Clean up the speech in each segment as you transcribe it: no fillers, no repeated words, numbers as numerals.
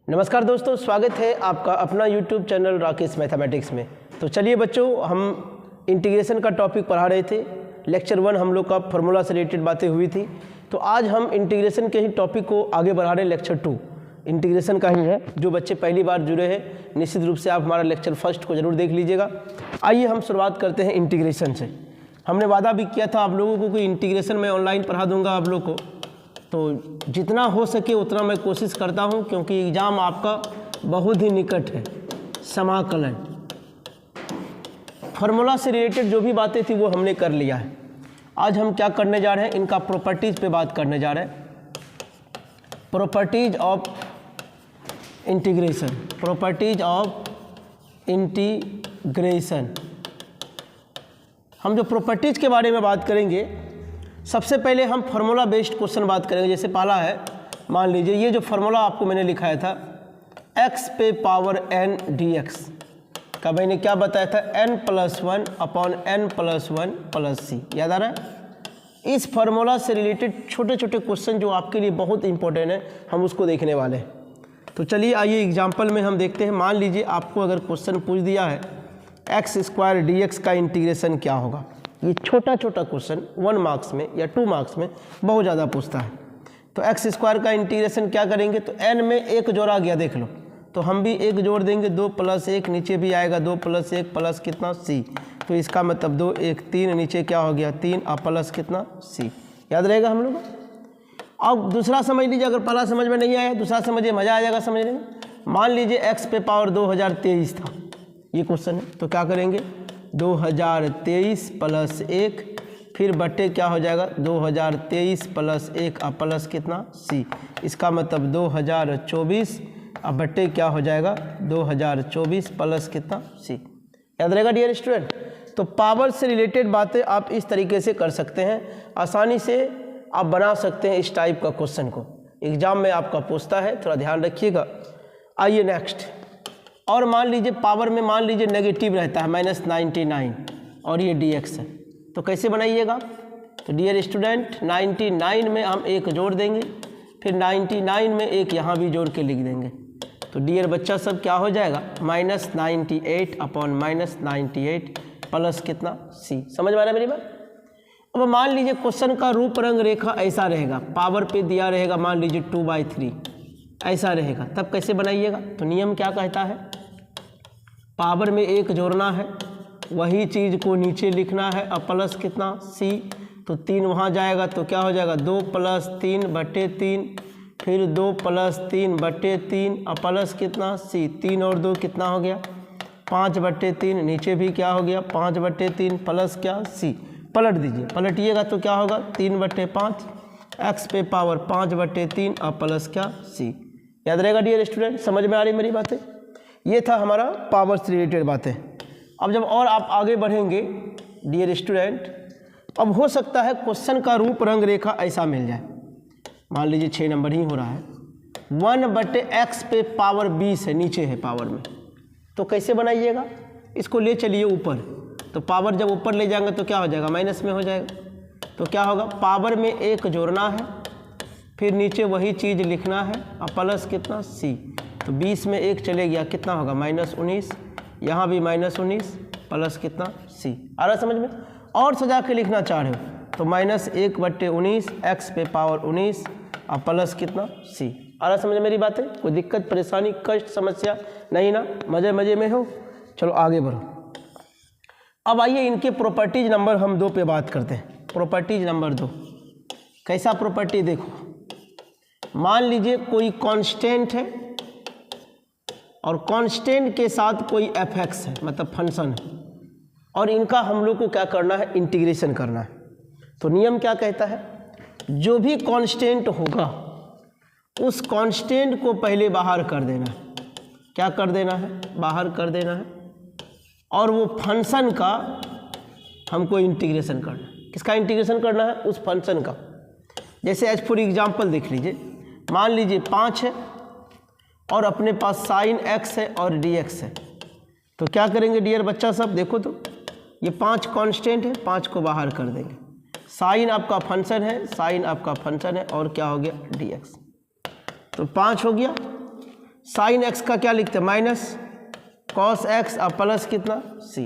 नमस्कार दोस्तों, स्वागत है आपका अपना YouTube चैनल राकेश मैथमेटिक्स में। तो चलिए बच्चों, हम इंटीग्रेशन का टॉपिक पढ़ा रहे थे। लेक्चर 1 हम लोग का फार्मूला से रिलेटेड बातें हुई थी। तो आज हम इंटीग्रेशन के ही टॉपिक को आगे बढ़ा रहे हैं। लेक्चर 2 इंटीग्रेशन का ही है। जो बच्चे पहली बार जुड़े हैं, निश्चित रूप से आप हमारा लेक्चर 1 को ज़रूर देख लीजिएगा। आइए हम शुरुआत करते हैं इंटीग्रेशन से। हमने वादा भी किया था आप लोगों को कि इंटीग्रेशन मैं ऑनलाइन पढ़ा दूँगा आप लोग को। तो जितना हो सके उतना मैं कोशिश करता हूं, क्योंकि एग्ज़ाम आपका बहुत ही निकट है। समाकलन फार्मूला से रिलेटेड जो भी बातें थी वो हमने कर लिया है। आज हम क्या करने जा रहे हैं, इनका प्रॉपर्टीज़ पे बात करने जा रहे हैं। Properties of integration, properties of integration. हम जो प्रॉपर्टीज़ के बारे में बात करेंगे, सबसे पहले हम फार्मूला बेस्ड क्वेश्चन बात करेंगे। जैसे पहला है, मान लीजिए ये जो फार्मूला आपको मैंने लिखाया था x पे पावर n dx का, मैंने क्या बताया था, n+1 upon n+1 plus c। याद आ रहा है? इस फार्मूला से रिलेटेड छोटे छोटे क्वेश्चन जो आपके लिए बहुत इंपॉर्टेंट है, हम उसको देखने वाले हैं। तो चलिए आइए एग्जाम्पल में हम देखते हैं। मान लीजिए आपको अगर क्वेश्चन पूछ दिया है x² dx का इंटीग्रेशन क्या होगा। ये छोटा छोटा क्वेश्चन 1 मार्क्स में या 2 मार्क्स में बहुत ज़्यादा पूछता है। तो x² का इंटीग्रेशन क्या करेंगे, तो n में एक जोड़ा गया, देख लो। तो हम भी एक जोड़ देंगे, 2 + 1, नीचे भी आएगा 2 + 1 प्लस कितना c। तो इसका मतलब 2 1 3, नीचे क्या हो गया 3 और प्लस कितना c। याद रहेगा हम लोग। अब दूसरा समझ लीजिए, अगर पहला समझ में नहीं आया दूसरा समझिए, मज़ा आ जाएगा समझने में। मान लीजिए x पे पावर 2023 था, ये क्वेश्चन है। तो क्या करेंगे, 2023 प्लस 1, फिर बट्टे क्या हो जाएगा 2023 प्लस 1 और प्लस कितना c। इसका मतलब 2024 और बट्टे क्या हो जाएगा 2024 प्लस कितना c। याद रहेगा डियर स्टूडेंट। तो पावर से रिलेटेड बातें आप इस तरीके से कर सकते हैं, आसानी से आप बना सकते हैं इस टाइप का क्वेश्चन को। एग्जाम में आपका पूछता है, थोड़ा ध्यान रखिएगा। आइए नेक्स्ट। और मान लीजिए पावर में मान लीजिए नेगेटिव रहता है -99 और ये dx है। तो कैसे बनाइएगा, तो डियर स्टूडेंट 99 में हम एक जोड़ देंगे, फिर 99 में एक यहाँ भी जोड़ के लिख देंगे। तो डियर बच्चा सब क्या हो जाएगा, -98 अपॉन -98 प्लस कितना c। समझ में आ रहा है मेरी बात। अब मान लीजिए क्वेश्चन का रूप रंग रेखा ऐसा रहेगा, पावर पे दिया रहेगा मान लीजिए 2/3 ऐसा रहेगा, तब कैसे बनाइएगा। तो नियम क्या कहता है, पावर में एक जोड़ना है, वही चीज़ को नीचे लिखना है और प्लस कितना c। तो 3 वहाँ जाएगा तो क्या हो जाएगा 2 + 3/3, फिर 2 + 3/3 और प्लस कितना c। 3 और 2 कितना हो गया 5/3, नीचे भी क्या हो गया 5/3 प्लस क्या c। पलट दीजिए, पलटिएगा तो क्या होगा 3/5, x पे पावर 5/3 और प्लस क्या c। याद रहेगा डियर स्टूडेंट। समझ में आ रही मेरी बातें। ये था हमारा पावर से रिलेटेड बातें। अब जब और आप आगे बढ़ेंगे डियर स्टूडेंट, अब हो सकता है क्वेश्चन का रूप रंग रेखा ऐसा मिल जाए। मान लीजिए 6 नंबर ही हो रहा है, 1/x पे पावर 20 है, नीचे है पावर में। तो कैसे बनाइएगा, इसको ले चलिए ऊपर। तो पावर जब ऊपर ले जाएंगे तो क्या हो जाएगा, माइनस में हो जाएगा। तो क्या होगा, पावर में एक जोड़ना है, फिर नीचे वही चीज़ लिखना है और प्लस कितना c। तो 20 में एक चले गया, कितना होगा -19, यहाँ भी -19 प्लस कितना c। आ रहा समझ में। और सजा के लिखना चाह रहे हो तो -1/19 x पे पावर 19 और प्लस कितना c। आ रहा समझ में मेरी बातें। कोई दिक्कत परेशानी कष्ट समस्या नहीं ना, मज़े मज़े में हो। चलो आगे बढ़ो। अब आइए इनके प्रॉपर्टीज नंबर हम 2 पे बात करते हैं। प्रॉपर्टीज नंबर 2 कैसा प्रॉपर्टी, देखो मान लीजिए कोई कांस्टेंट है और कांस्टेंट के साथ कोई fx है, मतलब फंक्शन है, और इनका हम लोग को क्या करना है, इंटीग्रेशन करना है। तो नियम क्या कहता है, जो भी कांस्टेंट होगा उस कांस्टेंट को पहले बाहर कर देना है। क्या कर देना है, बाहर कर देना है। और वो फंक्शन का हमको इंटीग्रेशन करना है। किसका इंटीग्रेशन करना है, उस फंक्शन का। जैसे एज फॉर एग्जाम्पल देख लीजिए, मान लीजिए 5 है और अपने पास sin x है और dx है। तो क्या करेंगे डियर बच्चा सब, देखो तो ये 5 कांस्टेंट है, 5 को बाहर कर देंगे। साइन आपका फंक्शन है, साइन आपका फंक्शन है, और क्या हो गया dx। तो 5 हो गया, साइन एक्स का क्या लिखते हैं, माइनस कॉस एक्स और प्लस कितना सी।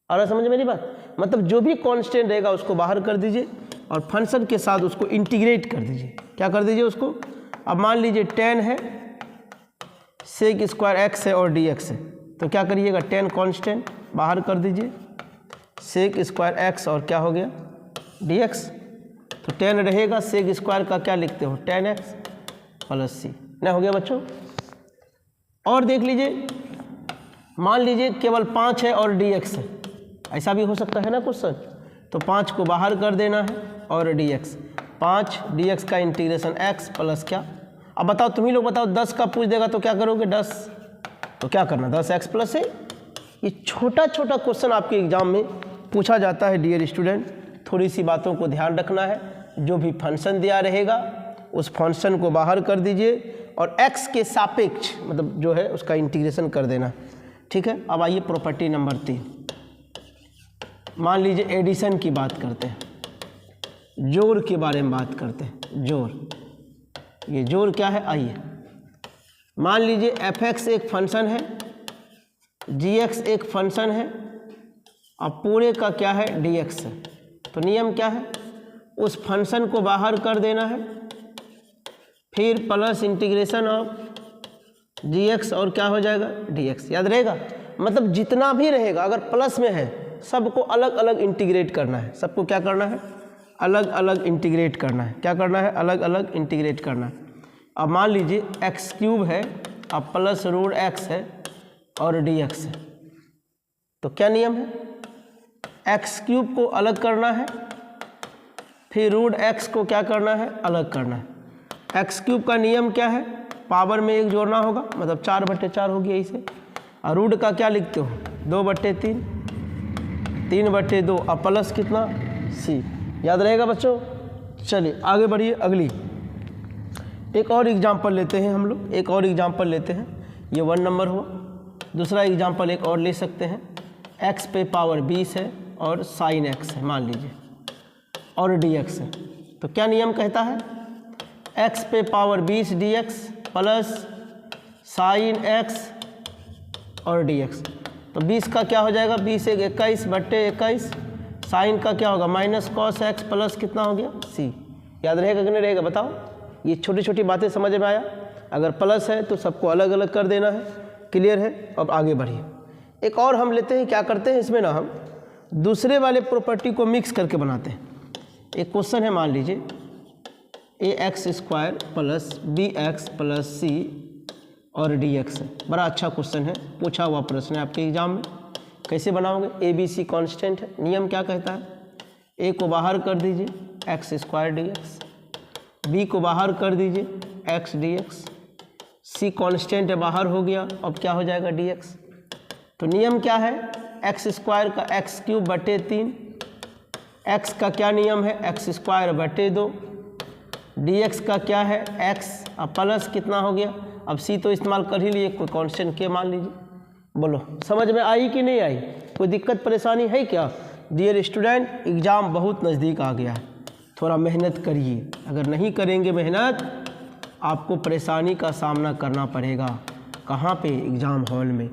और समझ मेरी बात, मतलब जो भी कांस्टेंट रहेगा उसको बाहर कर दीजिए और फंक्शन के साथ उसको इंटीग्रेट कर दीजिए। क्या कर दीजिए उसको, अब मान लीजिए 10 है, सेक स्क्वायर एक्स है और डी एक्स है, तो क्या करिएगा 10 कांस्टेंट बाहर कर दीजिए, सेक स्क्वायर एक्स और क्या हो गया डी एक्स, तो 10 रहेगा, सेक स्क्वायर का क्या लिखते हो 10x प्लस सी, ना हो गया बच्चों। और देख लीजिए, मान लीजिए केवल 5 है और dx है, ऐसा भी हो सकता है ना क्वेश्चन, तो 5 को बाहर कर देना है और dx, 5 dx का इंटीग्रेशन x प्लस क्या। अब बताओ तुम ही लोग बताओ, 10 का पूछ देगा तो क्या करोगे, 10 तो क्या करना 10x प्लस है। ये छोटा छोटा क्वेश्चन आपके एग्जाम में पूछा जाता है डियर स्टूडेंट, थोड़ी सी बातों को ध्यान रखना है। जो भी फंक्शन दिया रहेगा उस फंक्शन को बाहर कर दीजिए और x के सापेक्ष मतलब जो है उसका इंटीग्रेशन कर देना, ठीक है। अब आइए प्रॉपर्टी नंबर 3, मान लीजिए एडिशन की बात करते हैं, जोड़ के बारे में बात करते हैं। जोड़, ये जोड़ क्या है, आइए मान लीजिए fx एक फंक्शन है, gx एक फंक्शन है और पूरे का क्या है dx है, तो नियम क्या है, उस फंक्शन को बाहर कर देना है, फिर प्लस इंटीग्रेशन ऑफ gx और क्या हो जाएगा dx, याद रहेगा। मतलब जितना भी रहेगा अगर प्लस में है सबको अलग अलग इंटीग्रेट करना है, सबको क्या करना है अलग अलग इंटीग्रेट करना है, क्या करना है अलग अलग इंटीग्रेट करना है। अब मान लीजिए एक्स क्यूब है अब प्लस रूट एक्स है और dx है, तो क्या नियम है, एक्स क्यूब को अलग करना है, फिर रूट एक्स को क्या करना है अलग करना है। एक्स क्यूब का नियम क्या है, पावर में 1 जोड़ना होगा, मतलब 4/4 हो गया इसे, और रूट का क्या लिखते हो 2/3, 3/2 और प्लस कितना सी, याद रहेगा बच्चों। चलिए आगे बढ़िए, अगली एक और एग्जाम्पल लेते हैं हम लोग, एक और एग्जाम्पल लेते हैं, ये 1 नंबर हुआ। दूसरा एग्जाम्पल एक और ले सकते हैं, x पे पावर 20 है और साइन x है मान लीजिए और dx है, तो क्या नियम कहता है, x पे power 20 dx plus sign x और dx, तो 20 का क्या हो जाएगा 20 एक 21/21, साइन का क्या होगा माइनस कॉस x प्लस कितना हो गया c, याद रहेगा कि नहीं रहेगा बताओ। ये छोटी छोटी बातें समझ में आया, अगर प्लस है तो सबको अलग अलग कर देना है, क्लियर है। अब आगे बढ़िए, एक और हम लेते हैं, क्या करते हैं इसमें ना हम दूसरे वाले प्रॉपर्टी को मिक्स करके बनाते हैं। एक क्वेश्चन है मान लीजिए ax² plus bx plus c और dx है, बड़ा अच्छा क्वेश्चन है, पूछा हुआ प्रश्न है आपके एग्जाम में। कैसे बनाओगे, ए बी सी कॉन्स्टेंट है, नियम क्या कहता है, ए को बाहर कर दीजिए x² dx, बी को बाहर कर दीजिए x dx, सी कॉन्स्टेंट है बाहर हो गया, अब क्या हो जाएगा dx, तो नियम क्या है x² का x³/3, x का क्या नियम है x²/2, dx का क्या है x अब प्लस कितना हो गया, अब c तो इस्तेमाल कर ही लिए, कोई कांस्टेंट के मान लीजिए। बोलो समझ में आई कि नहीं आई, कोई दिक्कत परेशानी है क्या। डियर स्टूडेंट एग्ज़ाम बहुत नज़दीक आ गया है, थोड़ा मेहनत करिए, अगर नहीं करेंगे मेहनत आपको परेशानी का सामना करना पड़ेगा। कहाँ पे, एग्ज़ाम हॉल में,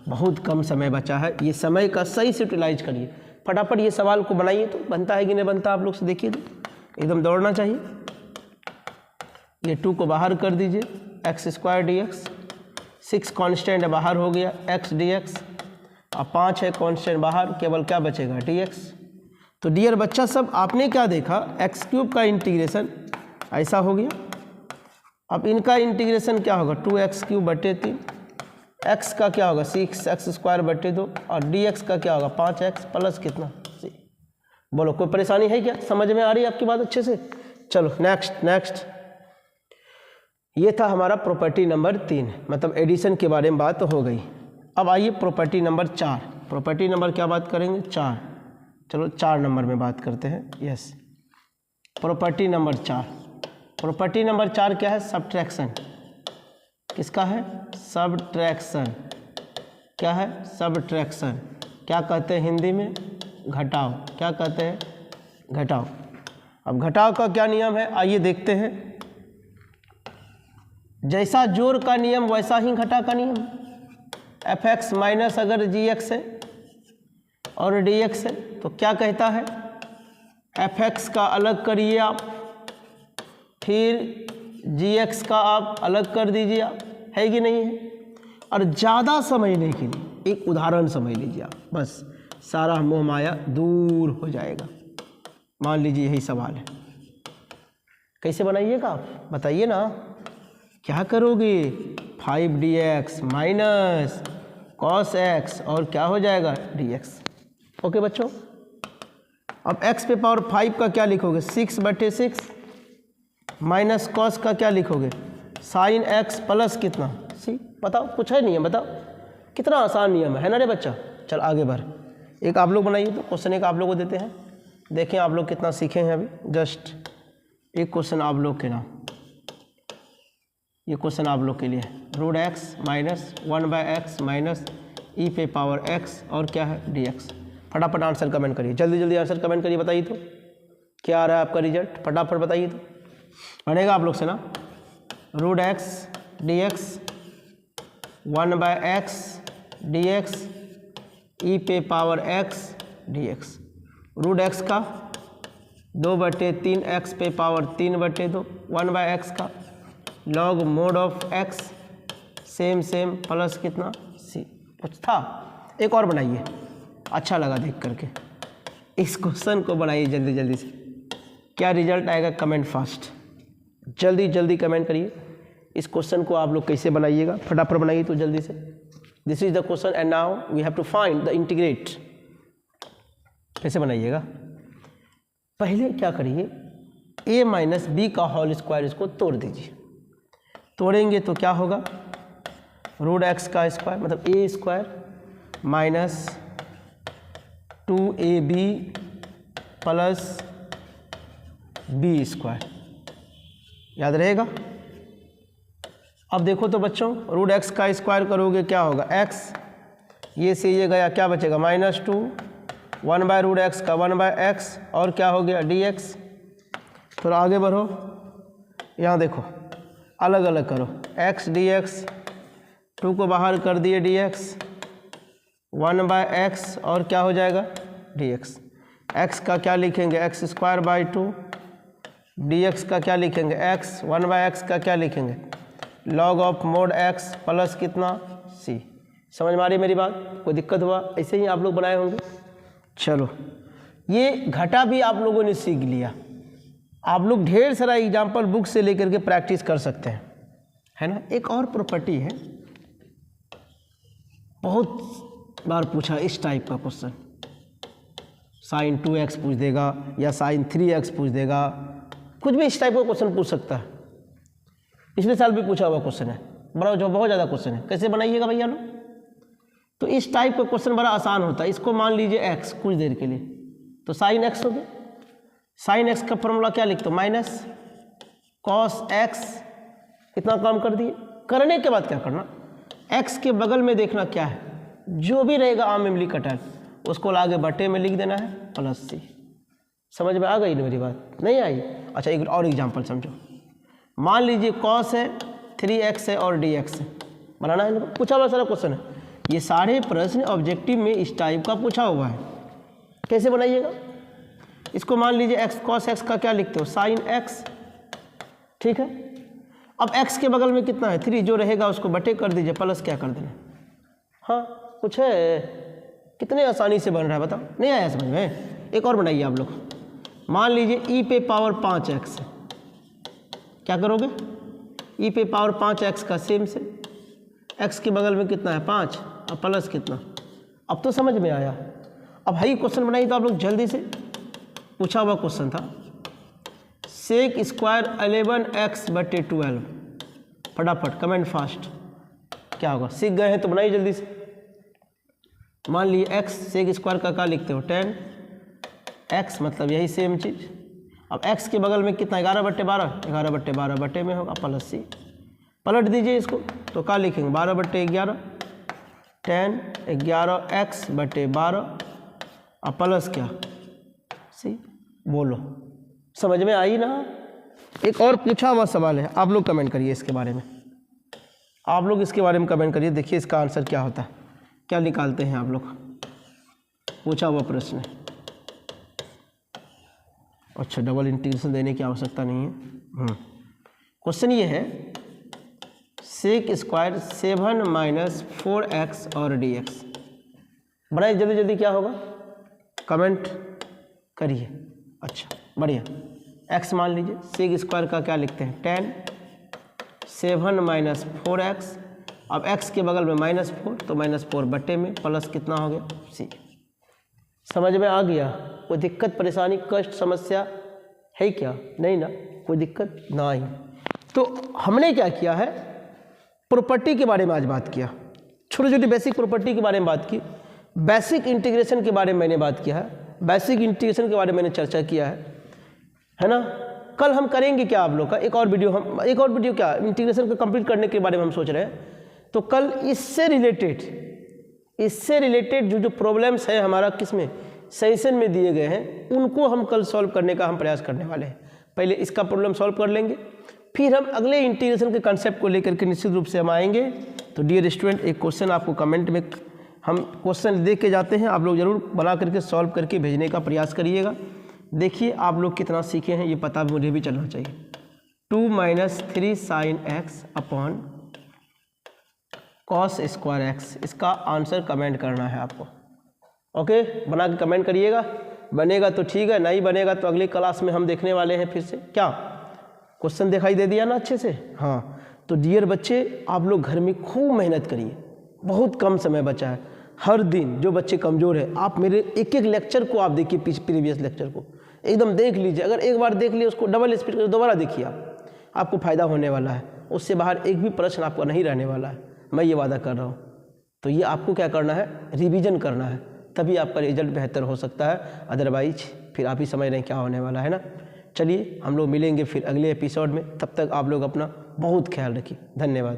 बहुत कम समय बचा है, ये समय का सही से यूटिलाइज करिए, फटाफट ये सवाल को बनाइए, तो बनता है कि नहीं बनता आप लोग से देखिए, तो एकदम दौड़ना चाहिए। ये 2 को बाहर कर दीजिए x² dx, 6 कांस्टेंट है बाहर हो गया x dx, और 5 है कांस्टेंट बाहर, केवल क्या बचेगा dx। तो डियर बच्चा सब आपने क्या देखा, x³ का इंटीग्रेशन ऐसा हो गया, अब इनका इंटीग्रेशन क्या होगा 2x³/3, x का क्या होगा 6x²/2 और dx का क्या होगा 5x प्लस कितना c। बोलो कोई परेशानी है क्या, समझ में आ रही है आपकी बात अच्छे से। चलो नेक्स्ट ये था हमारा प्रॉपर्टी नंबर 3, मतलब एडिशन के बारे में बात हो गई। अब आइए प्रॉपर्टी नंबर 4, प्रॉपर्टी नंबर क्या बात करेंगे 4, चलो 4 नंबर में बात करते हैं। Yes, property number 4, property number 4 क्या है, सब्ट्रैक्शन। किसका है, सब्ट्रैक्शन। क्या है, सब्ट्रैक्शन। क्या कहते हैं हिंदी में, घटाव। क्या कहते हैं, घटाव। अब घटाव का क्या नियम है आइए देखते हैं। जैसा जोड़ का नियम वैसा ही घटा का नियम। एफ एक्स माइनस अगर जी एक्स है और डी एक्स है तो क्या कहता है, एफ एक्स का अलग करिए आप, फिर जी एक्स का आप अलग कर दीजिए आप, है कि नहीं है। और ज़्यादा समझने के लिए एक उदाहरण समझ लीजिए आप, बस सारा मोह माया दूर हो जाएगा। मान लीजिए यही सवाल है, कैसे बनाइएगा आप बताइए ना, क्या करोगे, 5dx माइनस कॉस एक्स और क्या हो जाएगा dx। ओके बच्चों, अब x पे पावर 5 का क्या लिखोगे, 6/6 माइनस कॉस का क्या लिखोगे, साइन x प्लस कितना c। बताओ, कुछ है नियम, बताओ कितना आसान नियम है ना रे बच्चा। चल आगे बढ़, एक आप लोग बनाइए, तो क्वेश्चन एक आप लोग को देते हैं, देखें आप लोग कितना सीखे हैं अभी। जस्ट एक क्वेश्चन आप लोग के नाम, ये क्वेश्चन आप लोग के लिए, root x minus 1/x minus e पे पावर x और क्या है dx। फटाफट आंसर कमेंट करिए, जल्दी जल्दी आंसर कमेंट करिए, बताइए तो क्या आ रहा है आपका रिजल्ट, फटाफट बताइए तो। बनेगा आप लोग से ना, root x dx 1/x dx e पे power x dx। Root x का 2/3 x पे पावर 3/2 1/x का log mod of x same same plus कितना c। कुछ था, एक और बनाइए, अच्छा लगा देख करके। इस क्वेश्चन को बनाइए जल्दी जल्दी से, क्या रिजल्ट आएगा कमेंट फास्ट, जल्दी जल्दी कमेंट करिए। इस क्वेश्चन को आप लोग कैसे बनाइएगा, फटाफट बनाइए तो जल्दी से। This is the question and now we have to find the integrate. कैसे बनाइएगा, पहले क्या करिए, a माइनस बी का होल स्क्वायर इसको तोड़ दीजिए। तोड़ेंगे तो क्या होगा, रूट एक्स का स्क्वायर मतलब a square minus 2ab plus b square, याद रहेगा। अब देखो तो बच्चों, रूट एक्स का स्क्वायर करोगे क्या होगा, एक्स, ये से ये गया, क्या बचेगा -2, 1/√x का 1/x और क्या हो गया dx। थोड़ा आगे बढ़ो, यहाँ देखो अलग अलग करो, x dx, 2 को बाहर कर दिए dx, 1/x और क्या हो जाएगा dx। x का क्या लिखेंगे, x²/2, dx का क्या लिखेंगे x, 1/x का क्या लिखेंगे log of mode x plus कितना c। समझ में आ रही मेरी बात, कोई दिक्कत हुआ, ऐसे ही आप लोग बनाए होंगे। चलो, ये घटा भी आप लोगों ने सीख लिया। आप लोग ढेर सारा एग्जाम्पल बुक से लेकर के प्रैक्टिस कर सकते हैं, है ना। एक और प्रॉपर्टी है, बहुत बार पूछा इस टाइप का क्वेश्चन, sin 2x पूछ देगा या sin 3x पूछ देगा, कुछ भी इस टाइप का क्वेश्चन पूछ सकता है। पिछले साल भी पूछा हुआ क्वेश्चन है, बड़ा जो बहुत ज़्यादा क्वेश्चन है। कैसे बनाइएगा भैया लोग, तो इस टाइप का क्वेश्चन बड़ा आसान होता है। इसको मान लीजिए x कुछ देर के लिए, तो sin x हो गया। sin x का फॉर्मूला क्या लिखते हो, माइनस cos x, इतना काम कर दिए। करने के बाद क्या करना, x के बगल में देखना क्या है, जो भी रहेगा आम इमली कटल उसको लाके बटे में लिख देना है प्लस c। समझ में आ गई ना मेरी बात, नहीं आई। अच्छा एक और एग्जांपल समझो, मान लीजिए cos है, 3x है और dx है, बनाना है, पूछा हुआ सारा क्वेश्चन है। ये सारे प्रश्न ऑब्जेक्टिव में इस टाइप का पूछा हुआ है। कैसे बनाइएगा, इसको मान लीजिए x cos x का क्या लिखते हो, sin x, ठीक है। अब x के बगल में कितना है 3, जो रहेगा उसको बटे कर दीजिए, प्लस क्या कर देना। हाँ कुछ है, कितने आसानी से बन रहा है बताओ, नहीं आया समझ में। एक और बनाइए आप लोग, मान लीजिए e पे पावर 5x है, क्या करोगे, e पे पावर 5x का सेम से x के बगल में कितना है 5 और प्लस कितना। अब तो समझ में आया। अब हाई क्वेश्चन बनाइए तो आप लोग जल्दी से, पूछा हुआ क्वेश्चन था, सेक स्क्वायर 11x/12, फटाफट कमेंट फास्ट, क्या होगा, सीख गए हैं तो बनाइए जल्दी से। मान लीजिए x सेक स्क्वायर का क्या लिखते हो 10x, मतलब यही सेम चीज़। अब x के बगल में कितना 11/12, 11/12 बटे में होगा प्लस c, पलट दीजिए इसको तो क्या लिखेंगे 12/11, 10 11x/12 और प्लस क्या c। बोलो समझ में आई ना। एक और पूछा हुआ सवाल है, आप लोग कमेंट करिए इसके बारे में। आप लोग इसके बारे में कमेंट करिए, देखिए इसका आंसर क्या होता है, क्या निकालते हैं आप लोग। पूछा हुआ प्रश्न है। अच्छा, डबल इंटीग्रेशन देने की आवश्यकता नहीं है। क्वेश्चन ये है सेक स्क्वायर 7 माइनस 4x और dx। बनाइए जल्दी जल्दी, क्या होगा कमेंट करिए। अच्छा बढ़िया, x मान लीजिए, सेक स्क्वायर का क्या लिखते हैं 10, 7 माइनस 4x, अब x के बगल में -4 तो -4 बटे में प्लस कितना हो गया c। समझ में आ गया? कोई दिक्कत परेशानी कष्ट समस्या है क्या? नहीं ना, कोई दिक्कत ना ही। तो हमने क्या किया है, प्रॉपर्टी के बारे में आज बात किया, छोटी छोटी बेसिक प्रॉपर्टी के बारे में बात की, बेसिक इंटीग्रेशन के बारे में मैंने बात किया है, बेसिक इंटीग्रेशन के बारे में मैंने चर्चा किया है ना। कल हम करेंगे क्या आप लोग का एक और वीडियो क्या इंटीग्रेशन को कंप्लीट करने के बारे में हम सोच रहे हैं। तो कल इससे रिलेटेड जो प्रॉब्लम्स है हमारा किसमें सेशन में दिए गए हैं, उनको हम कल सॉल्व करने का हम प्रयास करने वाले हैं। पहले इसका प्रॉब्लम सॉल्व कर लेंगे, फिर हम अगले इंटीग्रेशन के कंसेप्ट को लेकर के निश्चित रूप से हम आएंगे। तो डियर स्टूडेंट, एक क्वेश्चन आपको कमेंट में हम क्वेश्चन देख के जाते हैं, आप लोग ज़रूर बना करके सॉल्व करके भेजने का प्रयास करिएगा। देखिए आप लोग कितना सीखे हैं, ये पता मुझे भी चलना चाहिए। 2 minus 3 sine x upon cos square x, इसका आंसर कमेंट करना है आपको। ओके, बना के कमेंट करिएगा। बनेगा तो ठीक है, नहीं बनेगा तो अगली क्लास में हम देखने वाले हैं फिर से। क्या क्वेश्चन दिखाई दे दिया ना अच्छे से? हाँ, तो डियर बच्चे आप लोग घर में खूब मेहनत करिए, बहुत कम समय बचा है। हर दिन जो बच्चे कमज़ोर है, आप मेरे एक एक लेक्चर को आप देखिए, प्रीवियस लेक्चर को एकदम देख लीजिए। अगर एक बार देख लिए उसको डबल स्पीड कर दोबारा देखिए, आपको फ़ायदा होने वाला है। उससे बाहर एक भी प्रश्न आपको नहीं रहने वाला है, मैं ये वादा कर रहा हूँ। तो ये आपको क्या करना है, रिवीजन करना है, तभी आपका रिजल्ट बेहतर हो सकता है। अदरवाइज फिर आप ही समझ रहे हैं क्या होने वाला है ना। चलिए हम लोग मिलेंगे फिर अगले एपिसोड में, तब तक आप लोग अपना बहुत ख्याल रखिए। धन्यवाद।